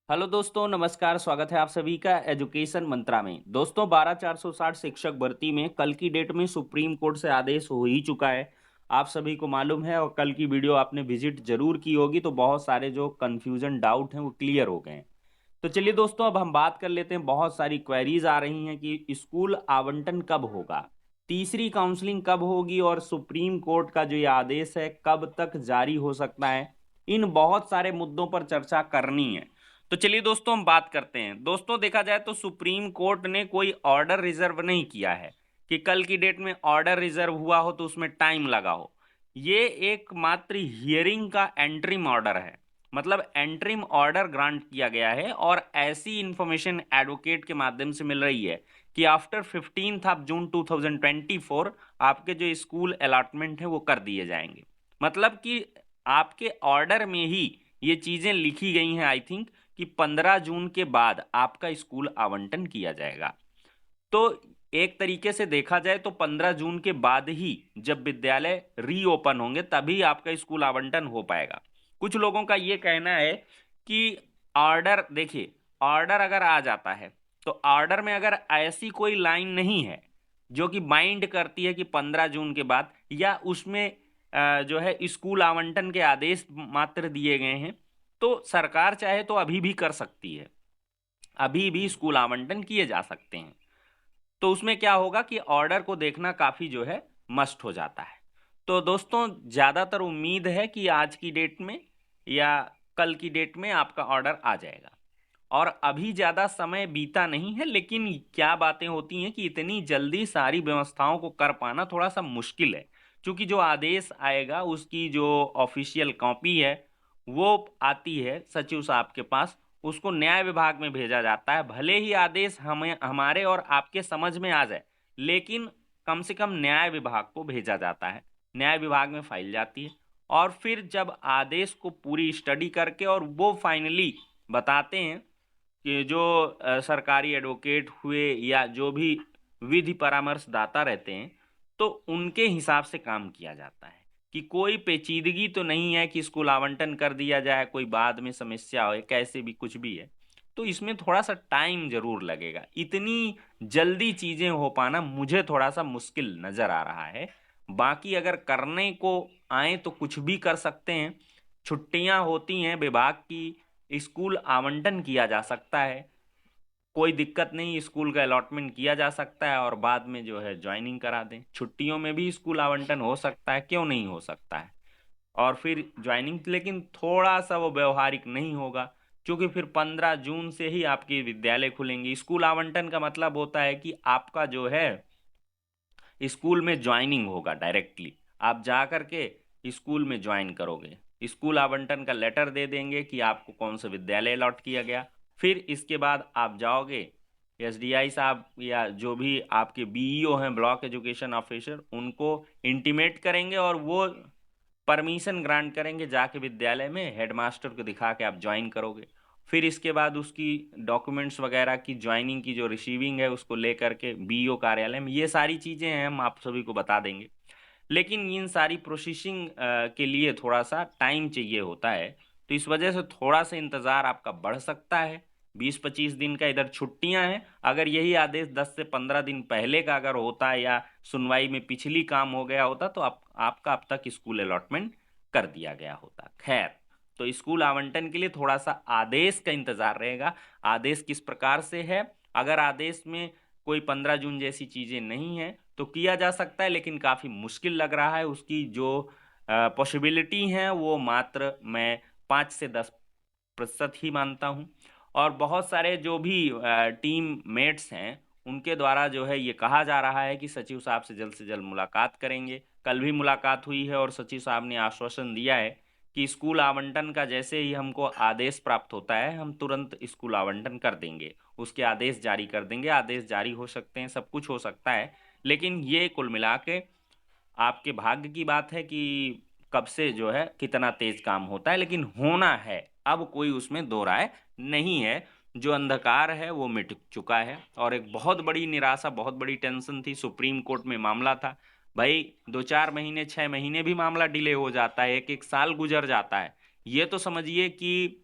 Hello दोस्तों, नमस्कार। स्वागत है आप सभी का एजुकेशन मंत्रा में। दोस्तों, 12,460 शिक्षक भर्ती में कल की डेट में सुप्रीम कोर्ट से आदेश हो ही चुका है। आप सभी को मालूम है और कल की वीडियो आपने विजिट जरूर की होगी, तो बहुत सारे जो कंफ्यूजन डाउट हैं वो क्लियर हो गए हैं। तो चलिए दोस्तों, अब हम बात कर लेते हैं। बहुत सारी क्वेरीज आ रही हैं कि स्कूल आवंटन कब होगा, तीसरी काउंसलिंग कब होगी और सुप्रीम कोर्ट का जो ये आदेश है कब तक जारी हो सकता है। इन बहुत सारे मुद्दों पर चर्चा करनी है। तो चलिए दोस्तों, हम बात करते हैं। दोस्तों, देखा जाए तो सुप्रीम कोर्ट ने कोई ऑर्डर रिजर्व नहीं किया है कि कल की डेट में ऑर्डर रिजर्व हुआ हो तो उसमें टाइम लगा हो। ये एकमात्र हियरिंग का एंट्रीम ऑर्डर है। मतलब एंट्रीम ऑर्डर ग्रांट किया गया है और ऐसी इंफॉर्मेशन एडवोकेट के माध्यम से मिल रही है कि आफ्टर 15 जून 2024 आपके जो स्कूल अलॉटमेंट है वो कर दिए जाएंगे। मतलब कि आपके ऑर्डर में ही ये चीजें लिखी गई हैं, आई थिंक, कि 15 जून के बाद आपका स्कूल आवंटन किया जाएगा। तो एक तरीके से देखा जाए तो 15 जून के बाद ही जब विद्यालय रीओपन होंगे तभी आपका स्कूल आवंटन हो पाएगा। कुछ लोगों का ये कहना है कि ऑर्डर, देखिए, ऑर्डर अगर आ जाता है तो ऑर्डर में अगर ऐसी कोई लाइन नहीं है जो कि बाइंड करती है कि 15 जून के बाद, या उसमें जो है स्कूल आवंटन के आदेश मात्र दिए गए हैं, तो सरकार चाहे तो अभी भी कर सकती है। अभी भी स्कूल आवंटन किए जा सकते हैं। तो उसमें क्या होगा कि ऑर्डर को देखना काफी जो है मस्ट हो जाता है। तो दोस्तों, ज्यादातर उम्मीद है कि आज की डेट में या कल की डेट में आपका ऑर्डर आ जाएगा। और अभी ज्यादा समय बीता नहीं है, लेकिन क्या बातें होती हैं कि इतनी जल्दी सारी व्यवस्थाओं को कर पाना थोड़ा सा मुश्किल है। क्योंकि जो आदेश आएगा उसकी जो ऑफिशियल कॉपी है वो आती है सचिव साहब के पास, उसको न्याय विभाग में भेजा जाता है। भले ही आदेश हमें, हमारे और आपके समझ में आ जाए, लेकिन कम से कम न्याय विभाग को भेजा जाता है। न्याय विभाग में फाइल जाती है और फिर जब आदेश को पूरी स्टडी करके और वो फाइनली बताते हैं कि जो सरकारी एडवोकेट हुए या जो भी विधि परामर्शदाता रहते हैं, तो उनके हिसाब से काम किया जाता है कि कोई पेचीदगी तो नहीं है कि स्कूल आवंटन कर दिया जाए, कोई बाद में समस्या हो, कैसे भी कुछ भी है। तो इसमें थोड़ा सा टाइम जरूर लगेगा। इतनी जल्दी चीजें हो पाना मुझे थोड़ा सा मुश्किल नजर आ रहा है। बाकी अगर करने को आए तो कुछ भी कर सकते हैं। छुट्टियां होती हैं विभाग की, स्कूल आवंटन किया जा सकता है, कोई दिक्कत नहीं, स्कूल का अलॉटमेंट किया जा सकता है और बाद में जो है ज्वाइनिंग करा दें। छुट्टियों में भी स्कूल आवंटन हो सकता है, क्यों नहीं हो सकता है। और फिर ज्वाइनिंग, लेकिन थोड़ा सा वो व्यवहारिक नहीं होगा, क्योंकि फिर 15 जून से ही आपकी विद्यालय खुलेंगे। स्कूल आवंटन का मतलब होता है कि आपका जो है स्कूल में ज्वाइनिंग होगा डायरेक्टली। आप जा करके स्कूल में ज्वाइन करोगे, स्कूल आवंटन का लेटर दे देंगे कि आपको कौन सा विद्यालय अलॉट किया गया। फिर इसके बाद आप जाओगे, एसडीआई साहब या जो भी आपके बीईओ हैं, ब्लॉक एजुकेशन ऑफिसर, उनको इंटीमेट करेंगे और वो परमिशन ग्रांट करेंगे। जाके विद्यालय में हेडमास्टर को दिखा के आप ज्वाइन करोगे। फिर इसके बाद उसकी डॉक्यूमेंट्स वगैरह की, ज्वाइनिंग की जो रिसीविंग है उसको लेकर के बीईओ कार्यालय में, ये सारी चीज़ें हैं, हम आप सभी को बता देंगे। लेकिन इन सारी प्रोसेसिंग के लिए थोड़ा सा टाइम चाहिए होता है। तो इस वजह से थोड़ा सा इंतज़ार आपका बढ़ सकता है। 20-25 दिन का इधर छुट्टियां हैं। अगर यही आदेश 10 से 15 दिन पहले का अगर होता है या सुनवाई में पिछली काम हो गया होता तो आपका अब तक स्कूल अलॉटमेंट कर दिया गया होता। खैर, तो स्कूल आवंटन के लिए थोड़ा सा आदेश का इंतजार रहेगा। आदेश किस प्रकार से है, अगर आदेश में कोई 15 जून जैसी चीजें नहीं है तो किया जा सकता है, लेकिन काफी मुश्किल लग रहा है। उसकी जो पॉसिबिलिटी है वो मात्र मैं 5 से 10% ही मानता हूँ। और बहुत सारे जो भी टीम मेट्स हैं उनके द्वारा जो है ये कहा जा रहा है कि सचिव साहब से जल्द मुलाकात करेंगे। कल भी मुलाकात हुई है और सचिव साहब ने आश्वासन दिया है कि स्कूल आवंटन का जैसे ही हमको आदेश प्राप्त होता है हम तुरंत स्कूल आवंटन कर देंगे, उसके आदेश जारी कर देंगे। आदेश जारी हो सकते हैं, सब कुछ हो सकता है, लेकिन ये कुल मिला के आपके भाग्य की बात है कि कब से जो है कितना तेज काम होता है, लेकिन होना है। अब कोई उसमें दो राय नहीं है। जो अंधकार है वो मिट चुका है। और एक बहुत बड़ी निराशा, बहुत बड़ी टेंशन थी, सुप्रीम कोर्ट में मामला था। भाई, 2-4 महीने, 6 महीने भी मामला डिले हो जाता है, एक एक साल गुजर जाता है। ये तो समझिए कि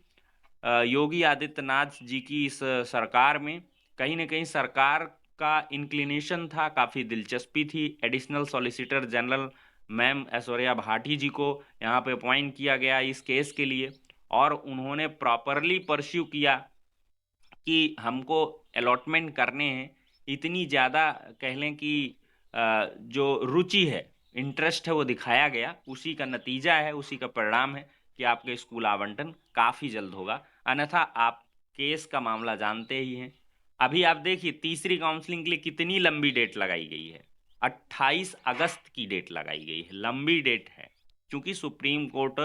योगी आदित्यनाथ जी की इस सरकार में कहीं ना कहीं सरकार का इंक्लिनेशन था, काफ़ी दिलचस्पी थी। Additional solicitor general ma'am Aishwarya Bhati ji को यहाँ पे अपॉइंट किया गया इस केस के लिए, और उन्होंने प्रॉपरली परस्यू किया कि हमको अलॉटमेंट करने हैं। इतनी ज़्यादा कह लें कि जो रुचि है, इंटरेस्ट है, वो दिखाया गया। उसी का नतीजा है, उसी का परिणाम है कि आपके स्कूल आवंटन काफ़ी जल्द होगा। अन्यथा आप केस का मामला जानते ही हैं। अभी आप देखिए तीसरी काउंसलिंग के लिए कितनी लंबी डेट लगाई गई है। 28 अगस्त की डेट लगाई गई है, लंबी डेट है, क्योंकि सुप्रीम कोर्ट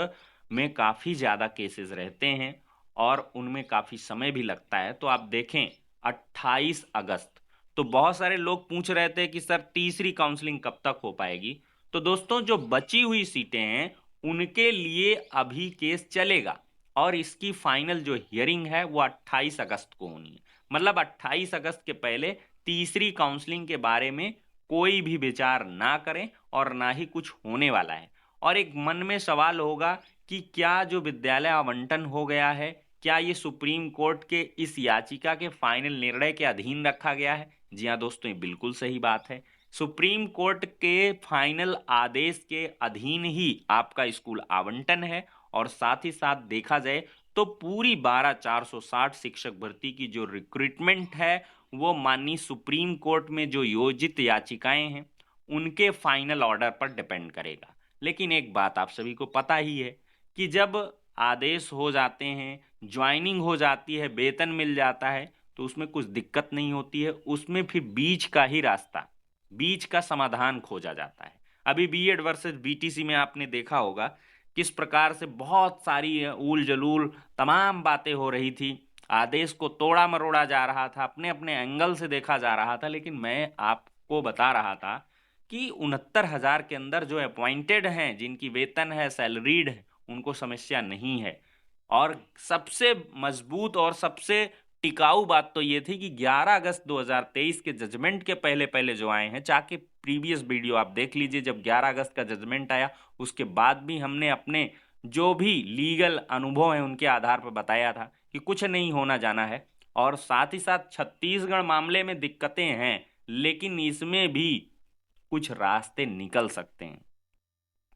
में काफ़ी ज़्यादा केसेस रहते हैं और उनमें काफ़ी समय भी लगता है। तो आप देखें 28 अगस्त। तो बहुत सारे लोग पूछ रहे थे कि सर तीसरी काउंसलिंग कब तक हो पाएगी। तो दोस्तों जो बची हुई सीटें हैं उनके लिए अभी केस चलेगा, और इसकी फाइनल जो हियरिंग है वो 28 अगस्त को होनी है। मतलब 28 अगस्त के पहले तीसरी काउंसलिंग के बारे में कोई भी विचार ना करें और ना ही कुछ होने वाला है। और एक मन में सवाल होगा कि क्या जो विद्यालय आवंटन हो गया है, क्या ये सुप्रीम कोर्ट के इस याचिका के फाइनल निर्णय के अधीन रखा गया है? जी हाँ दोस्तों, ये बिल्कुल सही बात है। सुप्रीम कोर्ट के फाइनल आदेश के अधीन ही आपका स्कूल आवंटन है। और साथ ही साथ देखा जाए तो पूरी 12,460 शिक्षक भर्ती की जो रिक्रूटमेंट है वो माननीय सुप्रीम कोर्ट में जो योजित याचिकाएं हैं उनके फाइनल ऑर्डर पर डिपेंड करेगा। लेकिन एक बात आप सभी को पता ही है कि जब आदेश हो जाते हैं, ज्वाइनिंग हो जाती है, वेतन मिल जाता है, तो उसमें कुछ दिक्कत नहीं होती है। उसमें फिर बीच का ही रास्ता, बीच का समाधान खोजा जाता है। अभी बीएड वर्सेस बीटीसी में आपने देखा होगा किस प्रकार से बहुत सारी ऊल जलूल तमाम बातें हो रही थी। आदेश को तोड़ा मरोड़ा जा रहा था, अपने अपने एंगल से देखा जा रहा था। लेकिन मैं आपको बता रहा था कि 69,000 के अंदर जो अपॉइंटेड हैं, जिनकी वेतन है, सैलरीड है, उनको समस्या नहीं है। और सबसे मजबूत और सबसे टिकाऊ बात तो ये थी कि 11 अगस्त 2023 के जजमेंट के पहले पहले जो आए हैं, चाहे प्रीवियस वीडियो आप देख लीजिए, जब 11 अगस्त का जजमेंट आया उसके बाद भी हमने अपने जो भी लीगल अनुभव है उनके आधार पर बताया था कि कुछ नहीं होना जाना है। और साथ ही साथ छत्तीसगढ़ मामले में दिक्कतें हैं, लेकिन इसमें भी कुछ रास्ते निकल सकते हैं।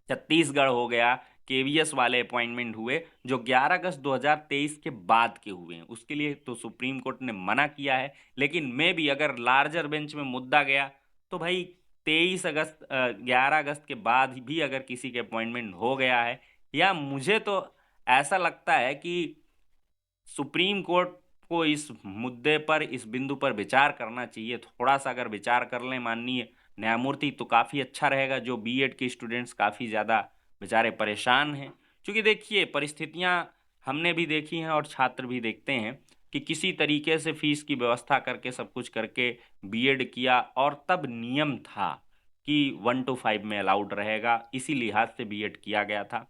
छत्तीसगढ़ हो गया, केवीएस वाले अपॉइंटमेंट हुए जो 11 अगस्त 2023 के बाद के हुए हैं, उसके लिए तो सुप्रीम कोर्ट ने मना किया है। लेकिन मैं भी अगर लार्जर बेंच में मुद्दा गया तो भाई 11 अगस्त के बाद भी अगर किसी के अपॉइंटमेंट हो गया है, या मुझे तो ऐसा लगता है कि सुप्रीम कोर्ट को इस मुद्दे पर, इस बिंदु पर विचार करना चाहिए। थोड़ा सा अगर विचार कर लें माननीय न्यायमूर्ति तो काफ़ी अच्छा रहेगा। जो बीएड के स्टूडेंट्स काफ़ी ज़्यादा बेचारे परेशान हैं, क्योंकि देखिए परिस्थितियां हमने भी देखी हैं और छात्र भी देखते हैं कि किसी तरीके से फीस की व्यवस्था करके सब कुछ करके बीएड किया, और तब नियम था कि 1 to 5 में अलाउड रहेगा, इसी लिहाज से बीएड किया गया था।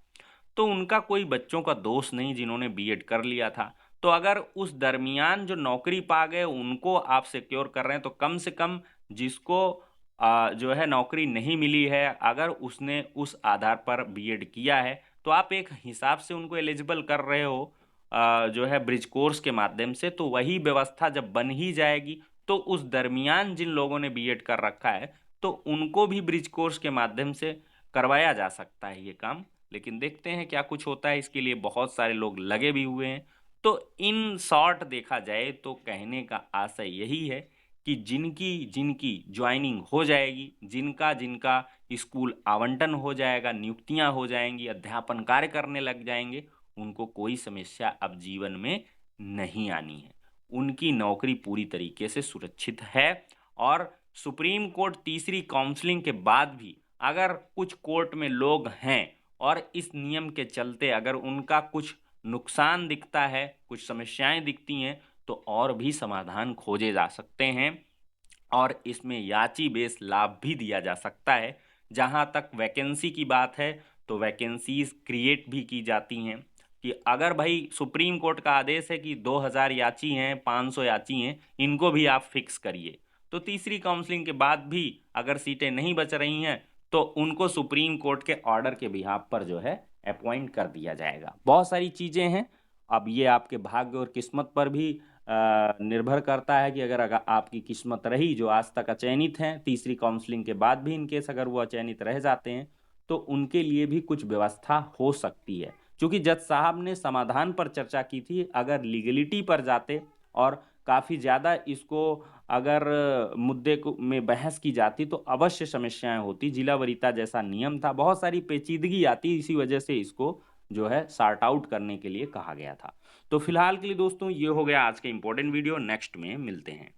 तो उनका कोई बच्चों का दोष नहीं जिन्होंने बीएड कर लिया था। तो अगर उस दरमियान जो नौकरी पा गए उनको आप सिक्योर कर रहे हैं, तो कम से कम जिसको जो है नौकरी नहीं मिली है, अगर उसने उस आधार पर बीएड किया है, तो आप एक हिसाब से उनको एलिजिबल कर रहे हो जो है ब्रिज कोर्स के माध्यम से। तो वही व्यवस्था जब बन ही जाएगी तो उस दरमियान जिन लोगों ने बीएड कर रखा है तो उनको भी ब्रिज कोर्स के माध्यम से करवाया जा सकता है ये काम। लेकिन देखते हैं क्या कुछ होता है, इसके लिए बहुत सारे लोग लगे भी हुए हैं। तो इन शॉर्ट देखा जाए तो कहने का आशय यही है कि जिनकी जिनकी ज्वाइनिंग हो जाएगी, जिनका जिनका स्कूल आवंटन हो जाएगा, नियुक्तियां हो जाएंगी, अध्यापन कार्य करने लग जाएंगे, उनको कोई समस्या अब जीवन में नहीं आनी है। उनकी नौकरी पूरी तरीके से सुरक्षित है। और सुप्रीम कोर्ट तीसरी काउंसलिंग के बाद भी अगर कुछ कोर्ट में लोग हैं और इस नियम के चलते अगर उनका कुछ नुकसान दिखता है, कुछ समस्याएं दिखती हैं, तो और भी समाधान खोजे जा सकते हैं और इसमें याची बेस लाभ भी दिया जा सकता है। जहां तक वैकेंसी की बात है तो वैकेंसीज क्रिएट भी की जाती हैं कि अगर भाई सुप्रीम कोर्ट का आदेश है कि 2,000 याची हैं, 500 याची हैं, इनको भी आप फिक्स करिए, तो तीसरी काउंसलिंग के बाद भी अगर सीटें नहीं बच रही हैं तो उनको सुप्रीम कोर्ट के ऑर्डर के बिहाफ पर जो है अपॉइंट कर दिया जाएगा। बहुत सारी चीज़ें हैं अब ये आपके भाग्य और किस्मत पर भी निर्भर करता है कि अगर आपकी किस्मत रही, जो आज तक अचयनित हैं, तीसरी काउंसलिंग के बाद भी इनकेस अगर वो अचयनित रह जाते हैं तो उनके लिए भी कुछ व्यवस्था हो सकती है। क्योंकि जज साहब ने समाधान पर चर्चा की थी, अगर लीगलिटी पर जाते और काफ़ी ज़्यादा इसको अगर मुद्दे को में बहस की जाती तो अवश्य समस्याएं होती। जिला वरीयता जैसा नियम था, बहुत सारी पेचीदगी आती, इसी वजह से इसको जो है सॉर्ट आउट करने के लिए कहा गया था। तो फिलहाल के लिए दोस्तों ये हो गया आज का इंपॉर्टेंट वीडियो, नेक्स्ट में मिलते हैं।